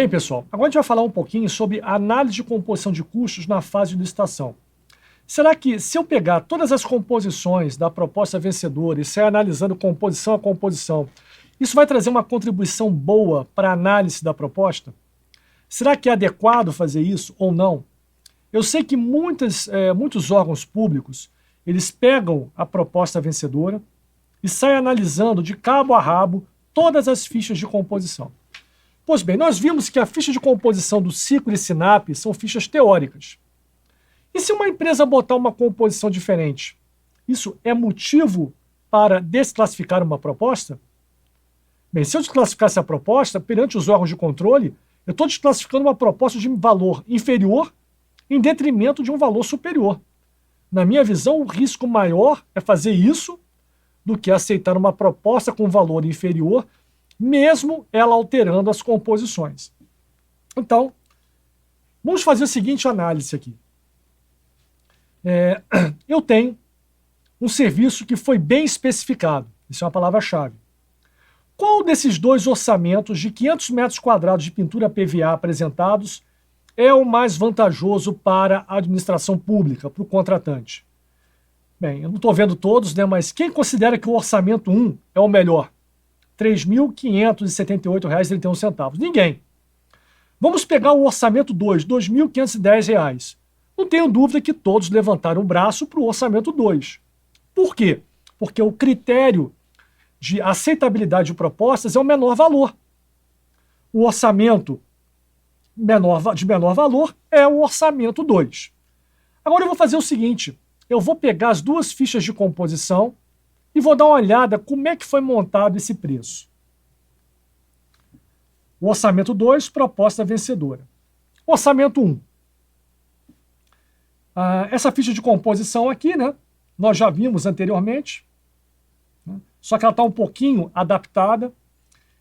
Bem, pessoal, agora a gente vai falar um pouquinho sobre análise de composição de custos na fase de licitação. Será que, se eu pegar todas as composições da proposta vencedora e sair analisando composição a composição, isso vai trazer uma contribuição boa para a análise da proposta? Será que é adequado fazer isso ou não? Eu sei que muitos órgãos públicos, eles pegam a proposta vencedora e saem analisando de cabo a rabo todas as fichas de composição. Pois bem, nós vimos que a ficha de composição do ciclo e SINAP são fichas teóricas. E se uma empresa botar uma composição diferente, isso é motivo para desclassificar uma proposta? Bem, se eu desclassificasse a proposta perante os órgãos de controle, eu estou desclassificando uma proposta de valor inferior em detrimento de um valor superior. Na minha visão, o risco maior é fazer isso do que aceitar uma proposta com valor inferior, mesmo ela alterando as composições. Então, vamos fazer a seguinte análise aqui. Eu tenho um serviço que foi bem especificado, isso é uma palavra-chave. Qual desses dois orçamentos de 500 metros quadrados de pintura PVA apresentados é o mais vantajoso para a administração pública, para o contratante? Bem, eu não estou vendo todos, né, mas quem considera que o orçamento 1 é o melhor? R$ 3.578,31. Ninguém. Vamos pegar o orçamento 2, R$ 2.510. Não tenho dúvida que todos levantaram o braço para o orçamento 2. Por quê? Porque o critério de aceitabilidade de propostas é o menor valor. O orçamento de menor valor é o orçamento 2. Agora eu vou fazer o seguinte, eu vou pegar as duas fichas de composição e vou dar uma olhada como é que foi montado esse preço. O orçamento 2, proposta vencedora. Orçamento 1. Essa ficha de composição aqui, né, nós já vimos anteriormente, né, só que ela está um pouquinho adaptada.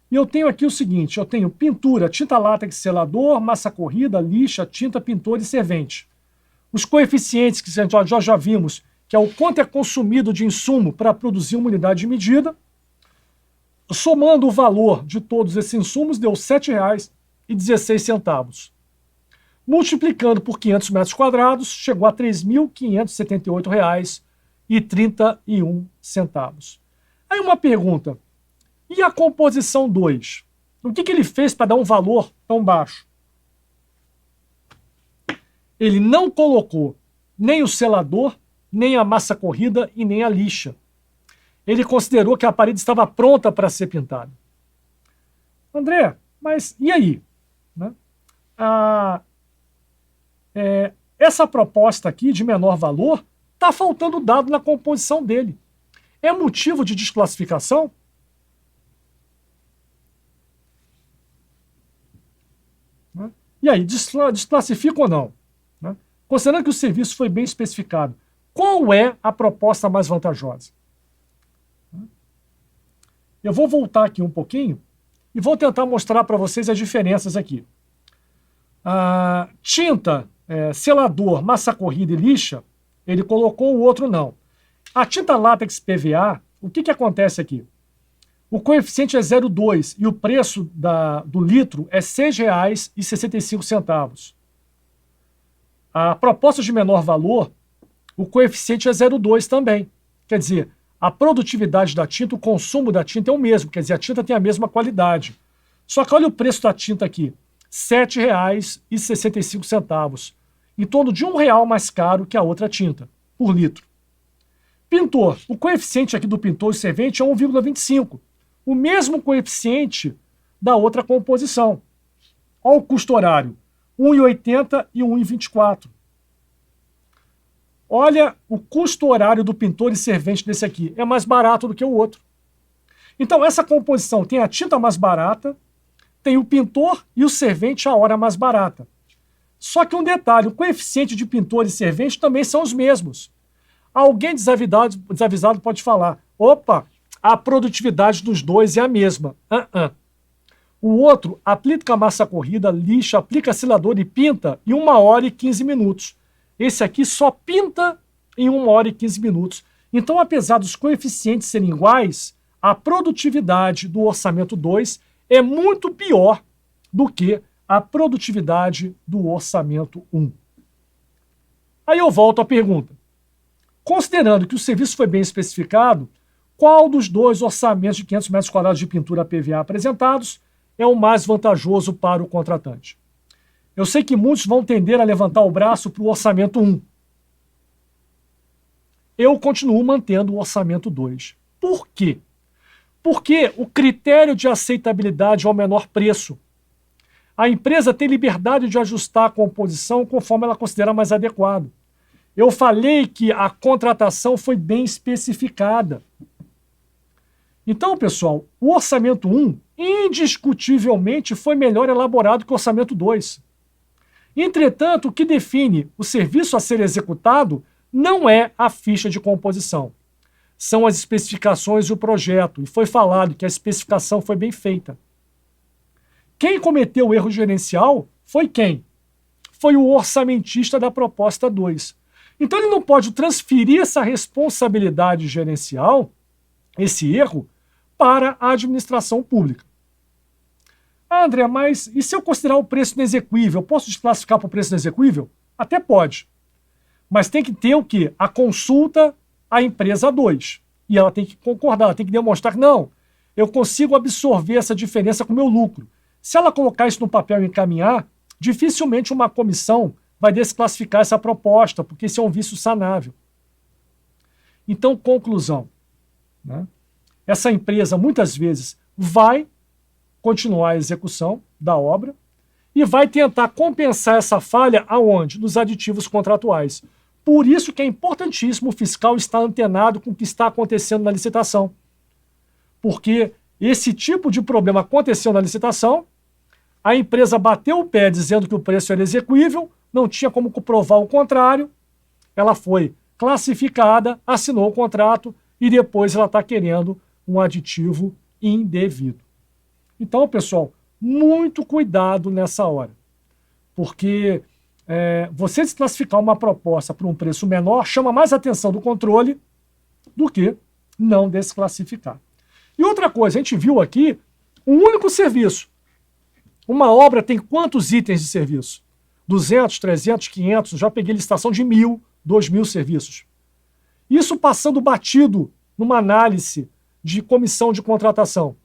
E eu tenho aqui o seguinte, eu tenho pintura, tinta látex selador, massa corrida, lixa, tinta, pintor e servente. Os coeficientes que já vimos, que é o quanto é consumido de insumo para produzir uma unidade de medida. Somando o valor de todos esses insumos, deu R$ 7,16. Multiplicando por 500 metros quadrados, chegou a R$ 3.578,31. Aí uma pergunta, e a composição 2? O que ele fez para dar um valor tão baixo? Ele não colocou nem o selador, nem a massa corrida e nem a lixa. Ele considerou que a parede estava pronta para ser pintada. André, mas e aí? Né? Essa proposta aqui de menor valor, está faltando dado na composição dele. É motivo de desclassificação? Né? E aí, desclassifica ou não? Né? Considerando que o serviço foi bem especificado, qual é a proposta mais vantajosa? Eu vou voltar aqui um pouquinho e vou tentar mostrar para vocês as diferenças aqui. Tinta, selador, massa corrida e lixa, ele colocou, o outro não. A tinta látex PVA, o que acontece aqui? O coeficiente é 0,2 e o preço do litro é R$ 6,65. A proposta de menor valor, o coeficiente é 0,2 também. Quer dizer, a produtividade da tinta, o consumo da tinta é o mesmo, quer dizer, a tinta tem a mesma qualidade. Só que olha o preço da tinta aqui, R$ 7,65, em torno de R$ 1 mais caro que a outra tinta, por litro. Pintor, o coeficiente aqui do pintor e servente é 1,25, o mesmo coeficiente da outra composição. Olha o custo horário, R$ 1,80 e R$ 1,24. Olha o custo horário do pintor e servente desse aqui, é mais barato do que o outro. Então essa composição tem a tinta mais barata, tem o pintor e o servente a hora mais barata. Só que um detalhe, o coeficiente de pintor e servente também são os mesmos. Alguém desavisado pode falar, opa, a produtividade dos dois é a mesma. O outro aplica a massa corrida, lixa, aplica selador e pinta em 1 hora e 15 minutos. Esse aqui só pinta em 1 hora e 15 minutos. Então, apesar dos coeficientes serem iguais, a produtividade do orçamento 2 é muito pior do que a produtividade do orçamento 1. Aí eu volto à pergunta. Considerando que o serviço foi bem especificado, qual dos dois orçamentos de 500 metros quadrados de pintura PVA apresentados é o mais vantajoso para o contratante? Eu sei que muitos vão tender a levantar o braço para o orçamento 1. Eu continuo mantendo o orçamento 2. Por quê? Porque o critério de aceitabilidade é o menor preço. A empresa tem liberdade de ajustar a composição conforme ela considera mais adequado. Eu falei que a contratação foi bem especificada. Então, pessoal, o orçamento 1 indiscutivelmente foi melhor elaborado que o orçamento 2. Entretanto, o que define o serviço a ser executado não é a ficha de composição. São as especificações e o projeto, e foi falado que a especificação foi bem feita. Quem cometeu o erro gerencial foi quem? Foi o orçamentista da proposta 2. Então ele não pode transferir essa responsabilidade gerencial, esse erro, para a administração pública. Ah, André, mas e se eu considerar o preço inexequível, eu posso desclassificar para o preço inexequível? Até pode. Mas tem que ter o quê? A consulta à empresa 2. E ela tem que concordar, ela tem que demonstrar que não, eu consigo absorver essa diferença com o meu lucro. Se ela colocar isso no papel e encaminhar, dificilmente uma comissão vai desclassificar essa proposta, porque isso é um vício sanável. Então, conclusão. Né? Essa empresa, muitas vezes, vai continuar a execução da obra e vai tentar compensar essa falha aonde? Nos aditivos contratuais. Por isso que é importantíssimo o fiscal estar antenado com o que está acontecendo na licitação. Porque esse tipo de problema aconteceu na licitação, a empresa bateu o pé dizendo que o preço era exequível, não tinha como comprovar o contrário, ela foi classificada, assinou o contrato e depois ela está querendo um aditivo indevido. Então, pessoal, muito cuidado nessa hora, porque você desclassificar uma proposta por um preço menor chama mais atenção do controle do que não desclassificar. E outra coisa, a gente viu aqui um único serviço. Uma obra tem quantos itens de serviço? 200, 300, 500, já peguei licitação de 1.000, 2.000 serviços. Isso passando batido numa análise de comissão de contratação.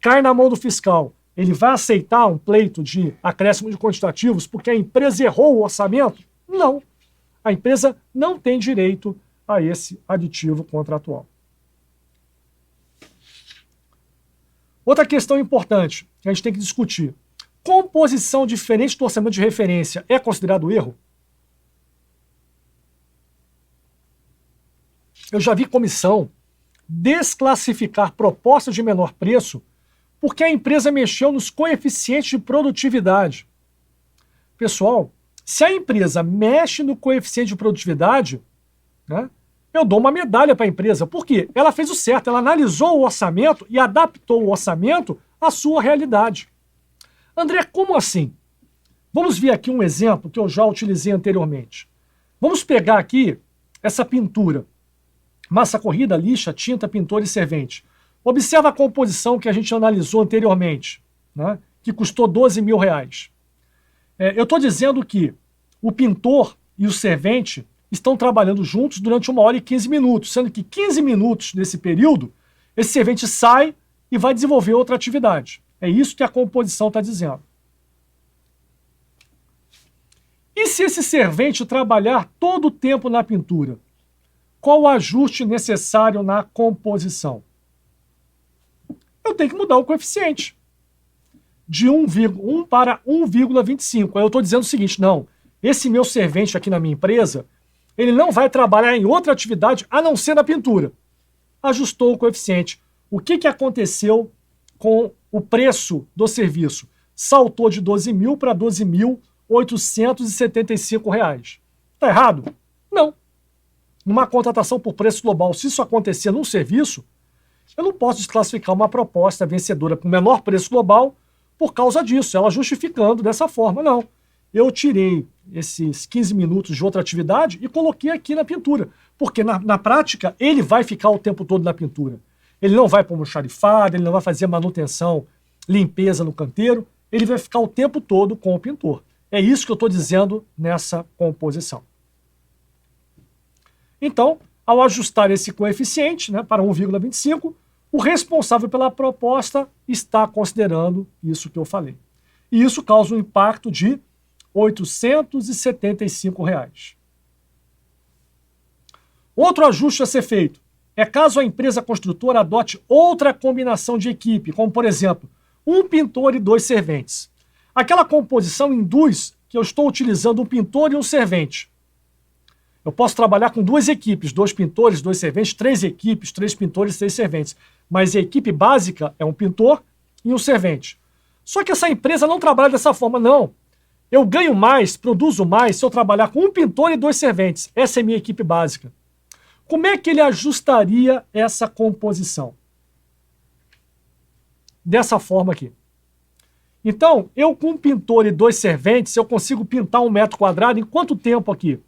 Cai na mão do fiscal. Ele vai aceitar um pleito de acréscimo de quantitativos porque a empresa errou o orçamento? Não. A empresa não tem direito a esse aditivo contratual. Outra questão importante que a gente tem que discutir. Composição diferente do orçamento de referência é considerado erro? Eu já vi comissão desclassificar propostas de menor preço porque a empresa mexeu nos coeficientes de produtividade. Pessoal, se a empresa mexe no coeficiente de produtividade, né, eu dou uma medalha para a empresa. Por quê? Ela fez o certo, ela analisou o orçamento e adaptou o orçamento à sua realidade. André, como assim? Vamos ver aqui um exemplo que eu já utilizei anteriormente. Vamos pegar aqui essa pintura. Massa corrida, lixa, tinta, pintor e servente. Observa a composição que a gente analisou anteriormente, né, que custou R$12.000. Eu estou dizendo que o pintor e o servente estão trabalhando juntos durante 1 hora e 15 minutos, sendo que 15 minutos desse período, esse servente sai e vai desenvolver outra atividade. É isso que a composição está dizendo. E se esse servente trabalhar todo o tempo na pintura? Qual o ajuste necessário na composição? Eu tenho que mudar o coeficiente de 1 para 1,25. Aí eu estou dizendo o seguinte, não, esse meu servente aqui na minha empresa, ele não vai trabalhar em outra atividade a não ser na pintura. Ajustou o coeficiente. O que aconteceu com o preço do serviço? Saltou de 12.000 para R$12.875. Está errado? Não. Numa contratação por preço global, se isso acontecer num serviço, eu não posso desclassificar uma proposta vencedora com menor preço global por causa disso, ela justificando dessa forma. Não. Eu tirei esses 15 minutos de outra atividade e coloquei aqui na pintura, porque na prática ele vai ficar o tempo todo na pintura. Ele não vai pôr almoxarifado, ele não vai fazer manutenção, limpeza no canteiro, ele vai ficar o tempo todo com o pintor. É isso que eu estou dizendo nessa composição. Então, ao ajustar esse coeficiente, né, para 1,25, o responsável pela proposta está considerando isso que eu falei. E isso causa um impacto de R$ 875. Outro ajuste a ser feito é caso a empresa construtora adote outra combinação de equipe, como, por exemplo, um pintor e 2 serventes. Aquela composição induz que eu estou utilizando um pintor e um servente. Eu posso trabalhar com 2 equipes, 2 pintores, 2 serventes, 3 equipes, 3 pintores, 3 serventes. Mas a equipe básica é um pintor e um servente. Só que essa empresa não trabalha dessa forma, não. Eu ganho mais, produzo mais se eu trabalhar com um pintor e 2 serventes. Essa é a minha equipe básica. Como é que ele ajustaria essa composição? Dessa forma aqui. Então, eu com um pintor e 2 serventes, eu consigo pintar 1 metro quadrado em quanto tempo aqui?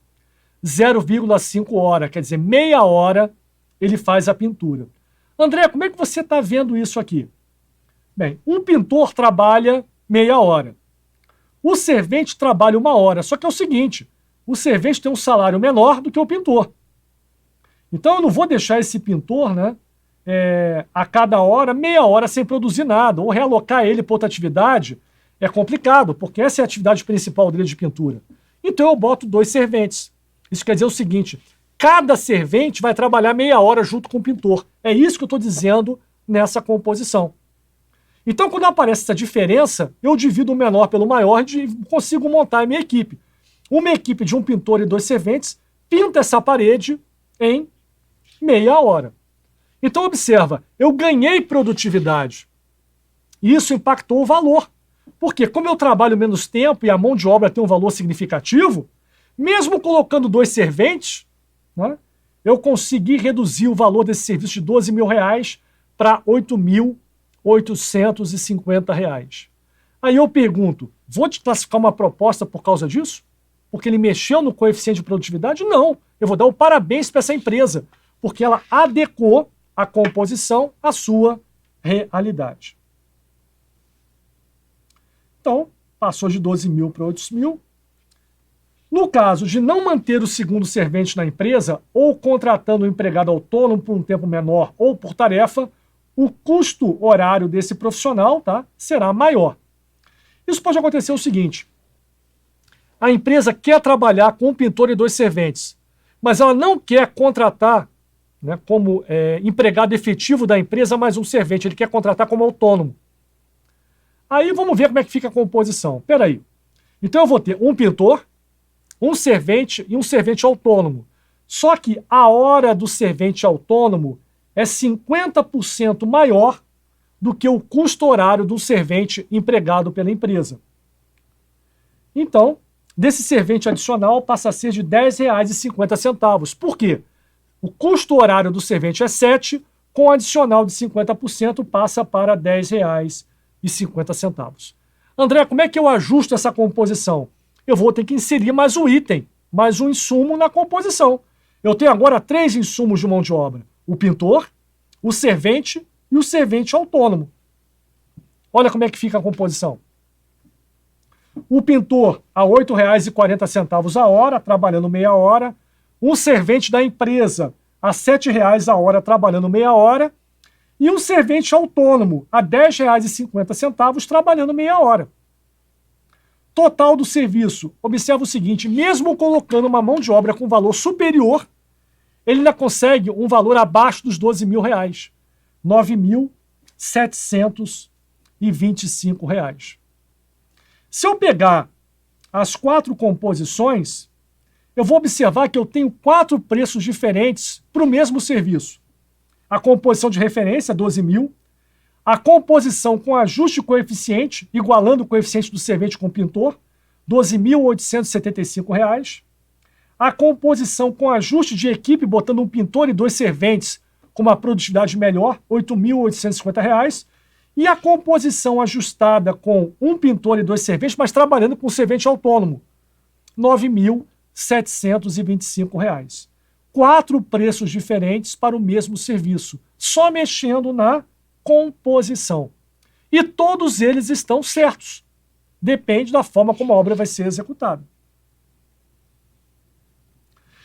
0,5 hora, quer dizer, meia hora ele faz a pintura. André, como é que você está vendo isso aqui? Bem, um pintor trabalha meia hora. O servente trabalha 1 hora, só que é o seguinte, o servente tem um salário menor do que o pintor. Então eu não vou deixar esse pintor, né, a cada hora, meia hora sem produzir nada, ou realocar ele para outra atividade é complicado, porque essa é a atividade principal dele de pintura. Então eu boto 2 serventes. Isso quer dizer o seguinte, cada servente vai trabalhar meia hora junto com o pintor. É isso que eu estou dizendo nessa composição. Então, quando aparece essa diferença, eu divido o menor pelo maior e consigo montar a minha equipe. Uma equipe de um pintor e 2 serventes pinta essa parede em meia hora. Então, observa, eu ganhei produtividade. E isso impactou o valor. Porque, como eu trabalho menos tempo e a mão de obra tem um valor significativo, mesmo colocando 2 serventes, né, eu consegui reduzir o valor desse serviço de R$ 12 mil para R$ 8.850. Aí eu pergunto, vou te classificar uma proposta por causa disso? Porque ele mexeu no coeficiente de produtividade? Não. Eu vou dar o parabéns para essa empresa, porque ela adequou a composição à sua realidade. Então, passou de 12 mil para 8 mil. No caso de não manter o segundo servente na empresa, ou contratando um empregado autônomo por um tempo menor ou por tarefa, o custo horário desse profissional, tá, será maior. Isso pode acontecer o seguinte, a empresa quer trabalhar com um pintor e 2 serventes, mas ela não quer contratar, né, como empregado efetivo da empresa mais um servente, ele quer contratar como autônomo. Aí vamos ver como é que fica a composição. Espera aí. Então eu vou ter um pintor, um servente e um servente autônomo. Só que a hora do servente autônomo é 50% maior do que o custo horário do servente empregado pela empresa. Então, desse servente adicional passa a ser de R$ 10,50. Por quê? O custo horário do servente é 7, com o adicional de 50% passa para R$ 10,50. André, como é que eu ajusto essa composição? Eu vou ter que inserir mais um item, mais um insumo na composição. Eu tenho agora 3 insumos de mão de obra. O pintor, o servente e o servente autônomo. Olha como é que fica a composição. O pintor a R$ 8,40 a hora, trabalhando meia hora. Um servente da empresa a R$ 7,00 a hora, trabalhando meia hora. E um servente autônomo a R$ 10,50, trabalhando meia hora. Total do serviço, observa o seguinte, mesmo colocando uma mão de obra com valor superior, ele ainda consegue um valor abaixo dos R$ 12 mil, R$ 9.725. Se eu pegar as 4 composições, eu vou observar que eu tenho 4 preços diferentes para o mesmo serviço. A composição de referência, 12 mil. A composição com ajuste coeficiente, igualando o coeficiente do servente com o pintor, R$ 12.875. A composição com ajuste de equipe, botando um pintor e 2 serventes com uma produtividade melhor, R$ 8.850. E a composição ajustada com um pintor e 2 serventes, mas trabalhando com servente autônomo, R$ 9.725. 4 preços diferentes para o mesmo serviço, só mexendo na composição. E todos eles estão certos. Depende da forma como a obra vai ser executada.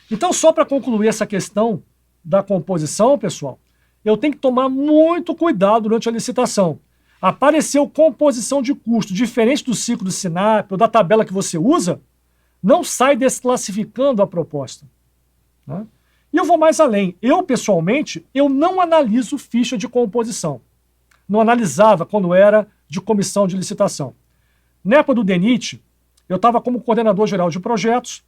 Então, só para concluir essa questão da composição, pessoal, eu tenho que tomar muito cuidado durante a licitação. Apareceu composição de custo diferente do ciclo do SINAP ou da tabela que você usa, não sai desclassificando a proposta. Né? E eu vou mais além. Eu, pessoalmente, eu não analiso ficha de composição. Não analisava quando era de comissão de licitação. Na época do DENIT, eu estava como coordenador geral de projetos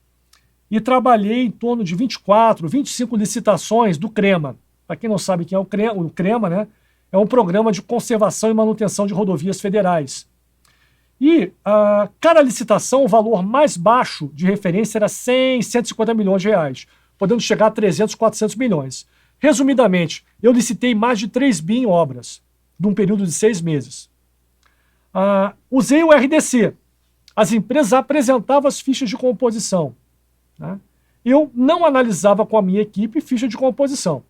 e trabalhei em torno de 24, 25 licitações do CREMA. Para quem não sabe quem é o CREMA, né? É um programa de conservação e manutenção de rodovias federais. E cada licitação, o valor mais baixo de referência era 100, 150 milhões de reais, podendo chegar a 300, 400 milhões. Resumidamente, eu licitei mais de 3 bi em obras, de um período de 6 meses. Usei o RDC. As empresas apresentavam as fichas de composição. Né? Eu não analisava com a minha equipe ficha de composição.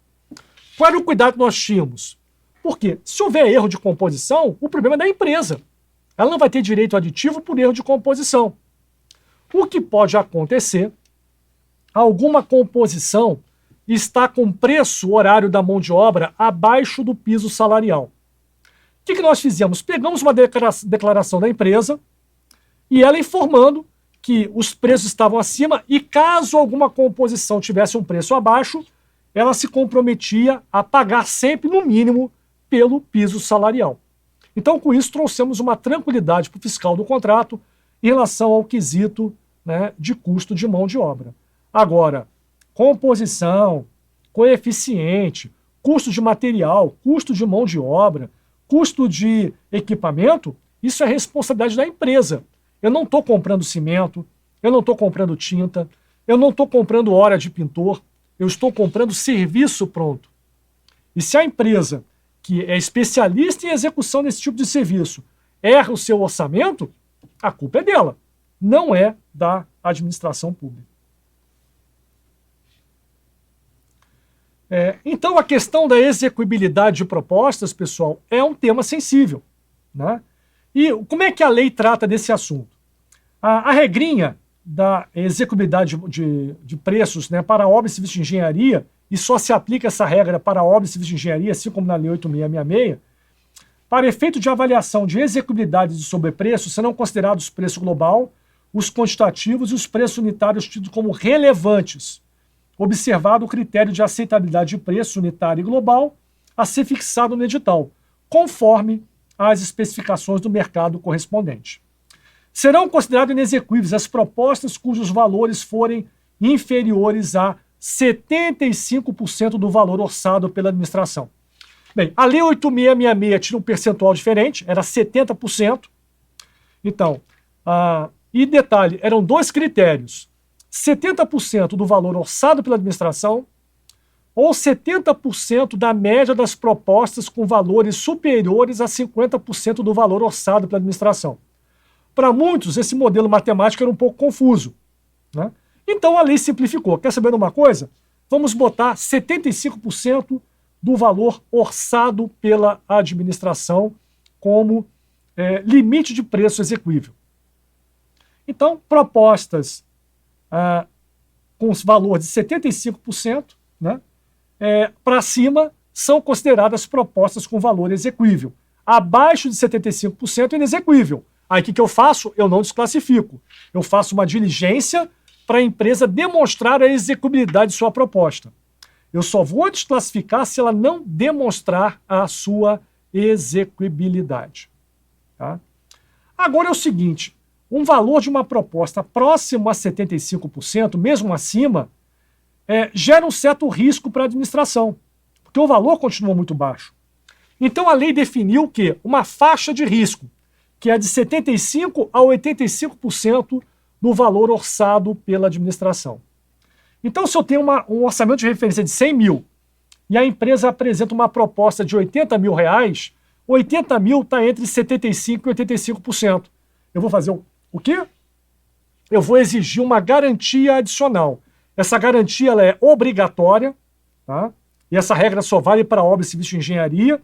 Qual era o cuidado que nós tínhamos? Porque se houver erro de composição, o problema é da empresa. Ela não vai ter direito aditivo por erro de composição. O que pode acontecer, alguma composição está com preço horário da mão de obra abaixo do piso salarial. O que nós fizemos? Pegamos uma declaração da empresa e ela informando que os preços estavam acima e caso alguma composição tivesse um preço abaixo, ela se comprometia a pagar sempre, no mínimo, pelo piso salarial. Então, com isso, trouxemos uma tranquilidade para o fiscal do contrato em relação ao quesito, né, de custo de mão de obra. Agora, composição, coeficiente, custo de material, custo de mão de obra, custo de equipamento, isso é responsabilidade da empresa. Eu não estou comprando cimento, eu não estou comprando tinta, eu não estou comprando hora de pintor, eu estou comprando serviço pronto. E se a empresa, que é especialista em execução desse tipo de serviço, erra o seu orçamento, a culpa é dela, não é da administração pública. Então, a questão da execuibilidade de propostas, pessoal, é um tema sensível. Né? E como é que a lei trata desse assunto? A regrinha da execuibilidade de preços, né, para obras e serviços de engenharia, e só se aplica essa regra para obras e serviços de engenharia, assim como na Lei 8666, para efeito de avaliação de execuibilidade de sobrepreço, serão considerados o preço global, os quantitativos e os preços unitários tidos como relevantes, observado o critério de aceitabilidade de preço unitário e global a ser fixado no edital, conforme as especificações do mercado correspondente. Serão consideradas inexequíveis as propostas cujos valores forem inferiores a 75% do valor orçado pela administração. Bem, a Lei 8666 tinha um percentual diferente, era 70%. Então, e detalhe, eram 2 critérios. 70% do valor orçado pela administração ou 70% da média das propostas com valores superiores a 50% do valor orçado pela administração. Para muitos, esse modelo matemático era um pouco confuso. Né? Então a lei simplificou. Quer saber de uma coisa? Vamos botar 75% do valor orçado pela administração como limite de preço exequível. Então, propostas com os valores de 75%, né, para cima, são consideradas propostas com valor exequível. Abaixo de 75% é inexequível. Aí o que eu faço? Eu não desclassifico. Eu faço uma diligência para a empresa demonstrar a execuibilidade de sua proposta. Eu só vou desclassificar se ela não demonstrar a sua execuibilidade. Tá? Agora é o seguinte, um valor de uma proposta próximo a 75%, mesmo acima, gera um certo risco para a administração, porque o valor continua muito baixo. Então a lei definiu o quê? Uma faixa de risco, que é de 75% a 85% do valor orçado pela administração. Então, se eu tenho um orçamento de referência de 100 mil e a empresa apresenta uma proposta de 80 mil reais, 80 mil está entre 75% e 85%. Eu vou fazer o quê? Eu vou exigir uma garantia adicional. Essa garantia ela é obrigatória, tá? E essa regra só vale para obras e serviços de engenharia.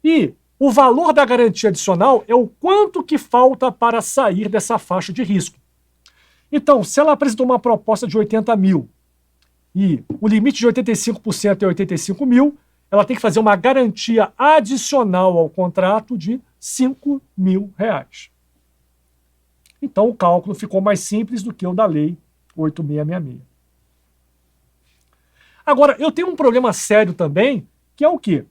E O valor da garantia adicional é o quanto que falta para sair dessa faixa de risco. Então, se ela apresentou uma proposta de 80 mil e o limite de 85% é 85 mil, ela tem que fazer uma garantia adicional ao contrato de 5 mil reais. Então, o cálculo ficou mais simples do que o da Lei 8666. Agora, eu tenho um problema sério também, que é o quê?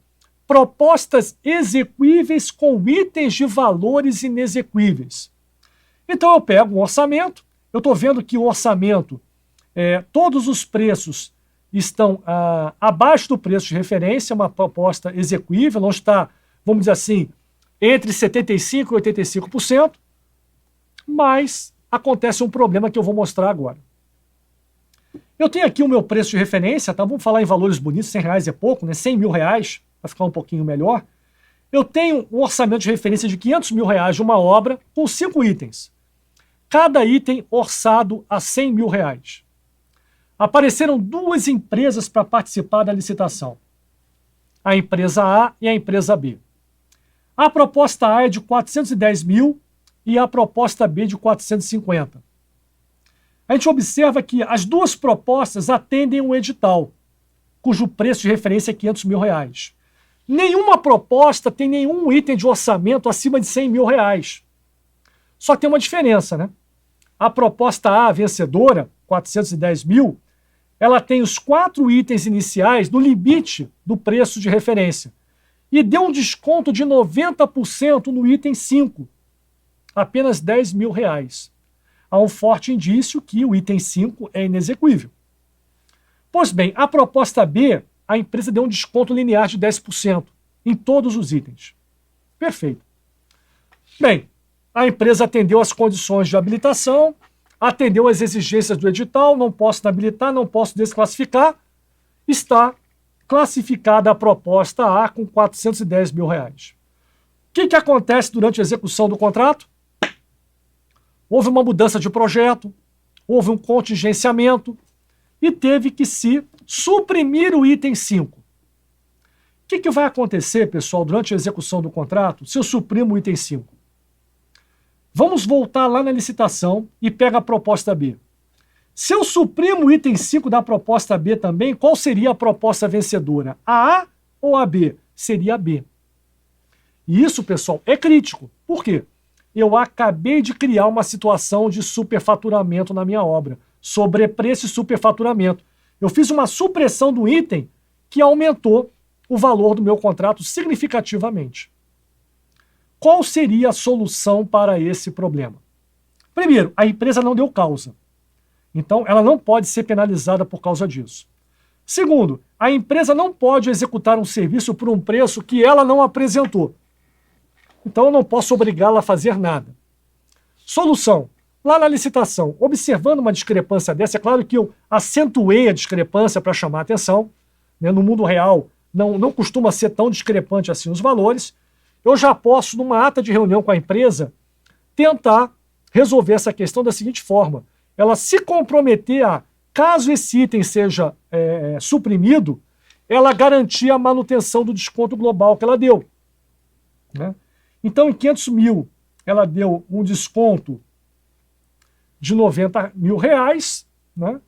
Propostas exequíveis com itens de valores inexequíveis. Então, eu pego um orçamento, eu estou vendo que o orçamento, todos os preços estão abaixo do preço de referência, uma proposta exequível, não está, vamos dizer assim, entre 75% e 85%, mas acontece um problema que eu vou mostrar agora. Eu tenho aqui o meu preço de referência, tá? Vamos falar em valores bonitos, 100 reais é pouco, né? 100 mil reais, para ficar um pouquinho melhor. Eu tenho um orçamento de referência de 500 mil reais de uma obra com 5 itens. Cada item orçado a 100 mil reais. Apareceram 2 empresas para participar da licitação. A empresa A e a empresa B. A proposta A é de 410 mil e a proposta B de 450. A gente observa que as 2 propostas atendem um edital, cujo preço de referência é 500 mil reais. Nenhuma proposta tem nenhum item de orçamento acima de 100 mil reais. Só tem uma diferença, né? A proposta A, vencedora, 410 mil, ela tem os 4 itens iniciais no limite do preço de referência e deu um desconto de 90% no item 5, apenas 10 mil reais. Há um forte indício que o item 5 é inexequível. Pois bem, a proposta B, a empresa deu um desconto linear de 10% em todos os itens. Perfeito. Bem, a empresa atendeu às condições de habilitação, atendeu às exigências do edital, não posso habilitar, não posso desclassificar, está classificada a proposta A com 410 mil reais. O que acontece durante a execução do contrato? Houve uma mudança de projeto, houve um contingenciamento e teve que se suprimir o item 5. O que vai acontecer, pessoal, durante a execução do contrato se eu suprimo o item 5? Vamos voltar lá na licitação e pega a proposta B. Se eu suprimo o item 5 da proposta B também, qual seria a proposta vencedora? A A ou a B? Seria a B. E isso, pessoal, é crítico. Por quê? Eu acabei de criar uma situação de superfaturamento na minha obra. Sobrepreço e superfaturamento. Eu fiz uma supressão do item que aumentou o valor do meu contrato significativamente. Qual seria a solução para esse problema? Primeiro, a empresa não deu causa. Então, ela não pode ser penalizada por causa disso. Segundo, a empresa não pode executar um serviço por um preço que ela não apresentou. Então, eu não posso obrigá-la a fazer nada. Solução. Lá na licitação, observando uma discrepância dessa, é claro que eu acentuei a discrepância para chamar a atenção, né? No mundo real, não costuma ser tão discrepante assim os valores. Eu já posso, numa ata de reunião com a empresa, tentar resolver essa questão da seguinte forma. Ela se comprometer a, caso esse item seja suprimido, ela garantir a manutenção do desconto global que ela deu, né? Então, em 500 mil, ela deu um desconto de 90 mil reais, né?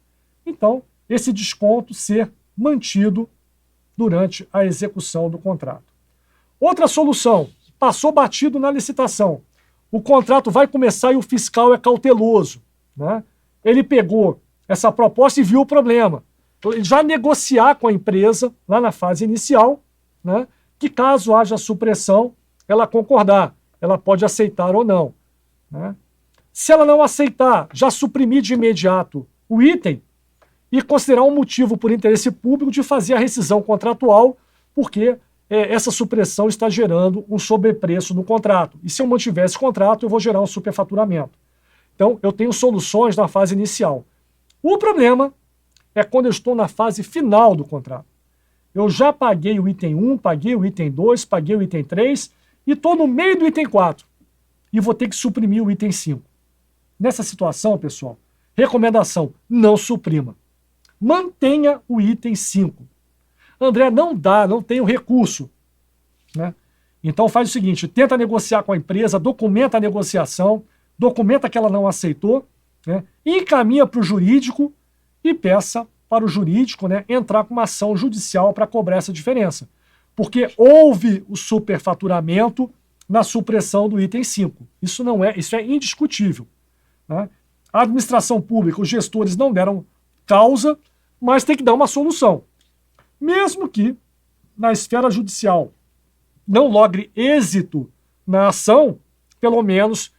Então, esse desconto ser mantido durante a execução do contrato. Outra solução, passou batido na licitação. O contrato vai começar e o fiscal é cauteloso, né? Ele pegou essa proposta e viu o problema. Então, ele já negociar com a empresa, lá na fase inicial, né, que caso haja supressão, ela concordar, ela pode aceitar ou não, né? Se ela não aceitar, já suprimir de imediato o item e considerar um motivo por interesse público de fazer a rescisão contratual, porque essa supressão está gerando um sobrepreço no contrato. E se eu mantiver esse contrato, eu vou gerar um superfaturamento. Então, eu tenho soluções na fase inicial. O problema é quando eu estou na fase final do contrato. Eu já paguei o item 1, paguei o item 2, paguei o item 3 e estou no meio do item 4 e vou ter que suprimir o item 5. Nessa situação, pessoal, recomendação, não suprima. Mantenha o item 5. André, não dá, não tenho recurso, né? Então faz o seguinte, tenta negociar com a empresa, documenta a negociação, documenta que ela não aceitou, né, encaminha para o jurídico e peça para o jurídico, né, entrar com uma ação judicial para cobrar essa diferença. Porque houve o superfaturamento na supressão do item 5. Isso é indiscutível. Né? A administração pública, os gestores não deram causa, mas tem que dar uma solução. Mesmo que na esfera judicial não logre êxito na ação, pelo menos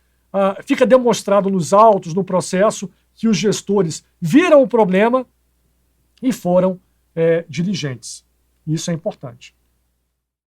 fica demonstrado nos autos, no processo, que os gestores viram o problema e foram diligentes. Isso é importante.